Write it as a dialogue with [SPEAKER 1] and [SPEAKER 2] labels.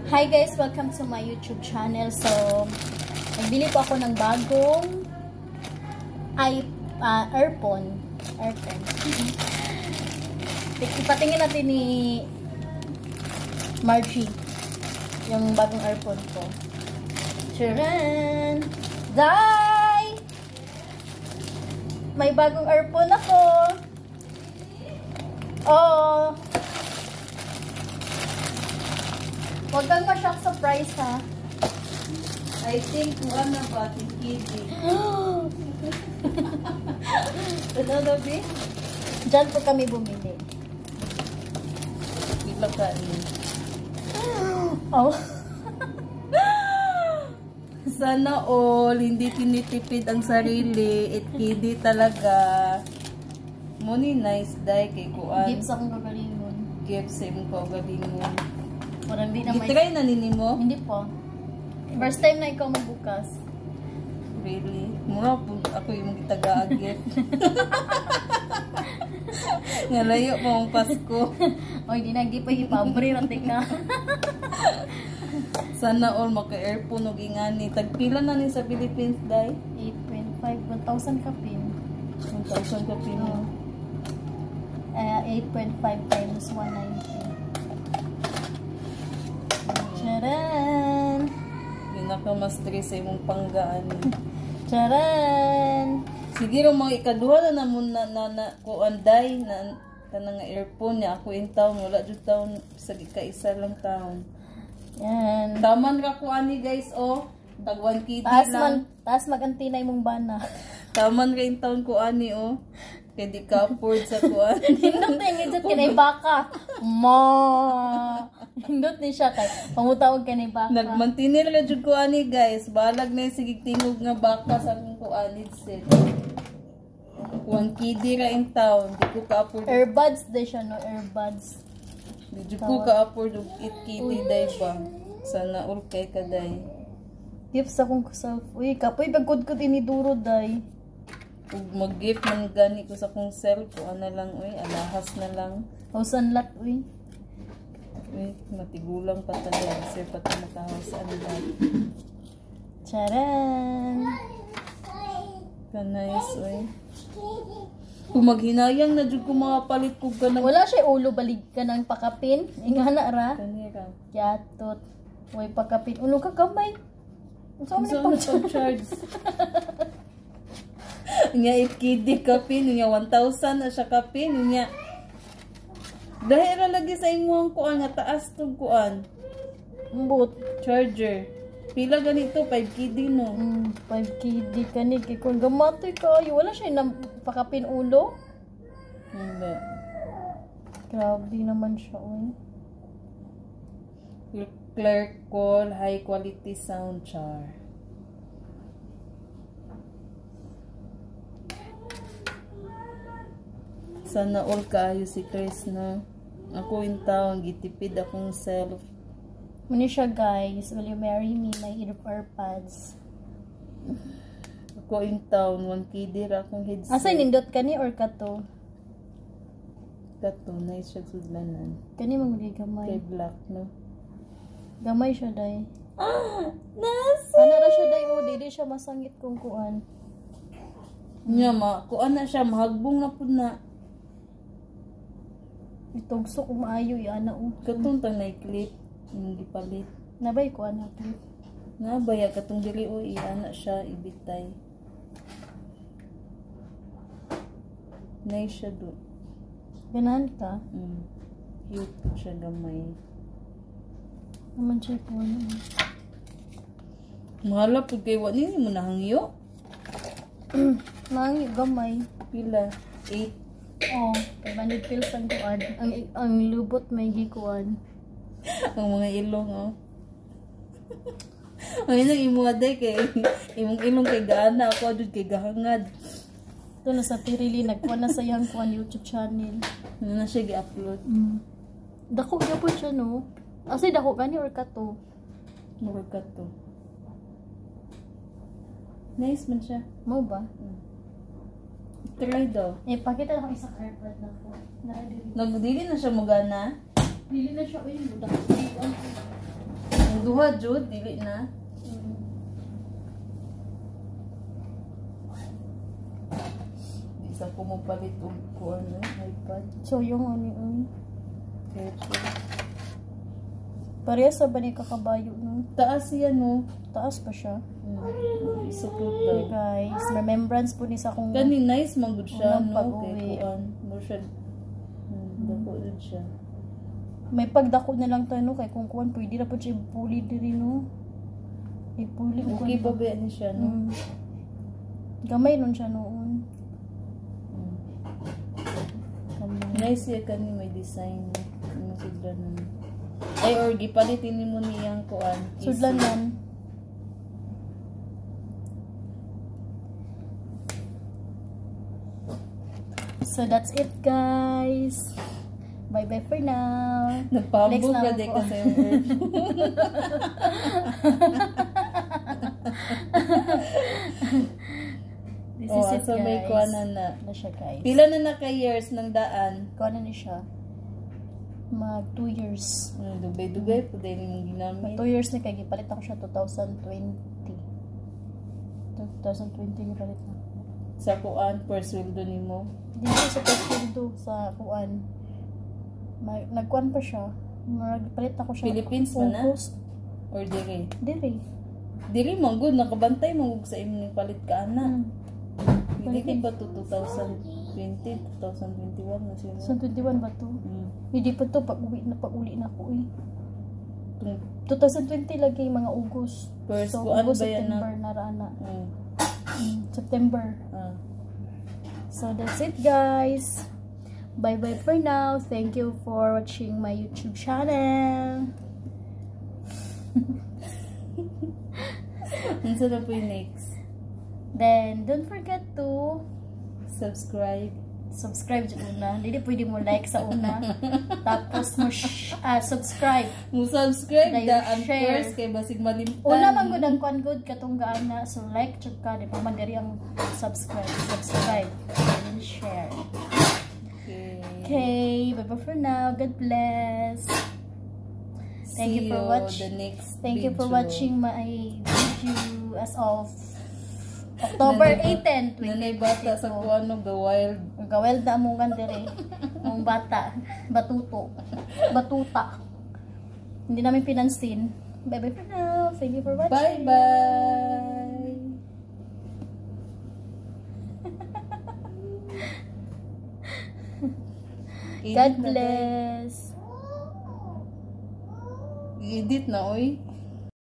[SPEAKER 1] Hi guys, welcome to my YouTube channel. So, nagbili po ako ng bagong earphone. Ipatingin natin ni Margie yung bagong earphone ko. Charan! Day! May bagong earphone ako. Oh! Huwag kang ma-shock sa price, ha?
[SPEAKER 2] I think one of us is easy.
[SPEAKER 1] Ano na, B? Diyan po kami bumili.
[SPEAKER 2] Bigla ka niya.
[SPEAKER 1] Oh.
[SPEAKER 2] Sana all, hindi tinitipid ang sarili. It kidi talaga. Money nice day kay kuan.
[SPEAKER 1] Gifts akong gagalingon.
[SPEAKER 2] Gifts same ko galingon.
[SPEAKER 1] Parang di na may...
[SPEAKER 2] Gitry na nini mo?
[SPEAKER 1] Hindi po. First time na ikaw magbukas.
[SPEAKER 2] Really? Mura po ako yung gitaga-gift. Ngalayo pa ang Pasko.
[SPEAKER 1] Oy, di na pa ipabre rate ka.
[SPEAKER 2] Sana all maka-earphone og ingani. Tagpila na ni sa Philippines day?
[SPEAKER 1] 8.5, 1,000 kapin.
[SPEAKER 2] 1,000 kapin.
[SPEAKER 1] 8.5 times 190. Charan!
[SPEAKER 2] Hindi na ka ma-stress sa imong panggaan.
[SPEAKER 1] Charan!
[SPEAKER 2] Sige ro mga ikaduha na namun na kuanday na kanang earphone niya ako in town wala jud taon sa isa lang taon.
[SPEAKER 1] Yan.
[SPEAKER 2] Taman ka kuani guys oh. Tag 1 kg lang.
[SPEAKER 1] Taas mag-antinay mong bana.
[SPEAKER 2] Taman ka in town kuani oh. Kaya di ka afford sa kuan.
[SPEAKER 1] Hindot na yung idjot kinay baka. Ma! Hindot ni siya kay pangutawag kinay baka.
[SPEAKER 2] Nagmantinil ka jud kuani guys. Balag na yung sige tingog nga baka sa akong kuani set. 1 kg ra in town. Di ko ka afford.
[SPEAKER 1] Earbuds din siya, no? Earbuds.
[SPEAKER 2] Di ko ka afford og 8 kg day ba. Sana all kay kaday.
[SPEAKER 1] Gifts akong self. Uy, kapoy bagkod-kod iniduro day.
[SPEAKER 2] Ug mag-gift man gani ko sa kong self ko ana lang uy, alahas na lang.
[SPEAKER 1] 1,000 lot, uy.
[SPEAKER 2] Uy, matigulang pa talaga. Sir, pati makahawas ano ba?
[SPEAKER 1] Charan!
[SPEAKER 2] Kanayos uy. Kung maghinayang na jud ko mga palit ko ganang.
[SPEAKER 1] Wala siya ulo balig ka ng pakapin. Ingana ra.
[SPEAKER 2] Kanira.
[SPEAKER 1] Yatot. Uy, pakapin. Ulo ka kamay. Saan
[SPEAKER 2] So,
[SPEAKER 1] mo
[SPEAKER 2] pang-charge? Nga 8 kg kapin, nga 1,000 na siya kapin, nga. Dahil ra lagi sa imuhang kuan nga taas tong kuan.
[SPEAKER 1] Mbot.
[SPEAKER 2] Charger. Pila ganito 5 kg no.
[SPEAKER 1] 5 kg ka ni. Kaya kung gamatoy kayo. Wala siya ng pakapin ulo.
[SPEAKER 2] Hindi.
[SPEAKER 1] Grabe naman siya, uy.
[SPEAKER 2] Clerk call high quality sound char. Sana all kayo si Chris na. Ako in town, gitipid akong self.
[SPEAKER 1] Muna siya, guys. Will you marry me? My earpads.
[SPEAKER 2] Ako in town, 1 kg ra akong headset.
[SPEAKER 1] Asa nindot ka ni or kato?
[SPEAKER 2] Kato, nice siya sudlanan.
[SPEAKER 1] Kani mga
[SPEAKER 2] Kay
[SPEAKER 1] gamay.
[SPEAKER 2] black, no?
[SPEAKER 1] Gamay siya, day.
[SPEAKER 2] Nasa!
[SPEAKER 1] Ano ra siya, day? O, di siya masangit kung kuan.
[SPEAKER 2] Nya, kuan na siya, mahagbong na po na.
[SPEAKER 1] Itugso kung maayo, yana, o.
[SPEAKER 2] Katong tang na-clip, yung gipalit.
[SPEAKER 1] Nabay kuan na, clip.
[SPEAKER 2] Nabaya, katong dili o, iana siya, ibitay. Nice siya do.
[SPEAKER 1] Ganahan ka?
[SPEAKER 2] Cute po siya gamay.
[SPEAKER 1] Naman siya po, ano.
[SPEAKER 2] Mahala po kayo, nini mo nahangyo?
[SPEAKER 1] Nangi, gamay.
[SPEAKER 2] Pila? 8.
[SPEAKER 1] Oh, 500 pills ang kuan. Ang lubot may gikuan.
[SPEAKER 2] Ang mga ilong, oh. Ang inang imuaday kay, imong ilong kay gaana, ako adud kay gahangad.
[SPEAKER 1] Ito na sa Pirili, nagkuan na sa iyang kuan YouTube channel.
[SPEAKER 2] Ano na siya gi-upload?
[SPEAKER 1] Dako gyapon siya, no? Asay dako gani or kato?
[SPEAKER 2] Murag ka to. Nice man siya.
[SPEAKER 1] Mo ba?
[SPEAKER 2] Try daw.
[SPEAKER 1] Eh, pakita lang isang airpod na po.
[SPEAKER 2] Nagdili na siya magana.
[SPEAKER 1] Dili na siya, uy, budak.
[SPEAKER 2] Ang duha jud dili na. Di sa ko mo palit og kuan iPad.
[SPEAKER 1] So, yung ano yun.
[SPEAKER 2] Okay.
[SPEAKER 1] Parehas sa ba ni kakabayo, no?
[SPEAKER 2] Taas yan no.
[SPEAKER 1] Taas pa siya.
[SPEAKER 2] Isukod
[SPEAKER 1] Okay,
[SPEAKER 2] daw.
[SPEAKER 1] guys. Remembrance po ni sa kung...
[SPEAKER 2] Kani nice man gud siya
[SPEAKER 1] Unang
[SPEAKER 2] no.
[SPEAKER 1] pag-uwi.
[SPEAKER 2] Kay kuan mo siya. Dako gud siya.
[SPEAKER 1] May pagdako na lang tayo, no? Kay kung kuwan, pwede na po siya ipuli diri, no? Ipuli.
[SPEAKER 2] Okay pa ba ni siya no?
[SPEAKER 1] Gamay nun siya noon. Gamay.
[SPEAKER 2] Nice siya kani may design mo sudlan na. Ay or gipalitin nimo niyang kuan.
[SPEAKER 1] Sudlan man. So that's it, guys. Bye-bye for now.
[SPEAKER 2] Nagpambog
[SPEAKER 1] Next
[SPEAKER 2] ka
[SPEAKER 1] na
[SPEAKER 2] di
[SPEAKER 1] ako.
[SPEAKER 2] ka sa yung word.
[SPEAKER 1] This
[SPEAKER 2] Oh,
[SPEAKER 1] is it,
[SPEAKER 2] so
[SPEAKER 1] guys.
[SPEAKER 2] may kuan na.
[SPEAKER 1] Na siya, guys.
[SPEAKER 2] Pila na ka years ng daan?
[SPEAKER 1] Kuha na ni siya. Mag 2 years.
[SPEAKER 2] Dugay-dugay po din yung
[SPEAKER 1] Mag
[SPEAKER 2] ginamit.
[SPEAKER 1] 2 years na kay gipalit ako siya 2020. 2020 gipalit na.
[SPEAKER 2] Sa kuan per sweldo nimo.
[SPEAKER 1] Dito sa Pagpildo sa kuan. Nagkuan pa siya. Nagpalit ako siya.
[SPEAKER 2] Philippines man na?
[SPEAKER 1] Focus.
[SPEAKER 2] Or diri?
[SPEAKER 1] Diri.
[SPEAKER 2] Diri man gud nakabantay man gud sa imong palit ka ana. Hindi
[SPEAKER 1] Philippines.
[SPEAKER 2] ba to 2020, 2021 na siya?
[SPEAKER 1] So 21 ba to? Hindi pa to pag-uli na ako eh.
[SPEAKER 2] Tung-
[SPEAKER 1] 2020 lagi mga August.
[SPEAKER 2] First,
[SPEAKER 1] So
[SPEAKER 2] kuan
[SPEAKER 1] August,
[SPEAKER 2] ba yan
[SPEAKER 1] September na rana.
[SPEAKER 2] Mm.
[SPEAKER 1] September.
[SPEAKER 2] Ah.
[SPEAKER 1] So that's it, guys. Bye bye for now. Thank you for watching my YouTube channel.
[SPEAKER 2] Unsa na po yung next?
[SPEAKER 1] Then don't forget to
[SPEAKER 2] Subscribe.
[SPEAKER 1] subscribe dyan una. Hindi pwede mo like sa una. Tapos mo subscribe.
[SPEAKER 2] Mo subscribe
[SPEAKER 1] Like,
[SPEAKER 2] daan
[SPEAKER 1] share.
[SPEAKER 2] first kay basig malimtan.
[SPEAKER 1] Una man gud ang kwan good katong gaana. So like chuk ka, di pa man diri ang subscribe. Subscribe and share.
[SPEAKER 2] Okay.
[SPEAKER 1] Okay, bye bye for now. God bless. Thank you
[SPEAKER 2] See
[SPEAKER 1] for
[SPEAKER 2] the next
[SPEAKER 1] Thank you for
[SPEAKER 2] video.
[SPEAKER 1] watching my video as of October 18,
[SPEAKER 2] Nanay bata sa
[SPEAKER 1] 2022.
[SPEAKER 2] kuano ga wild.
[SPEAKER 1] Gawel na mong gandere. Mong bata. Batuto. Batuta. Hindi namin pinansin. Bye bye for now. Thank you for watching.
[SPEAKER 2] Bye bye.
[SPEAKER 1] God bless.
[SPEAKER 2] Edit na oy.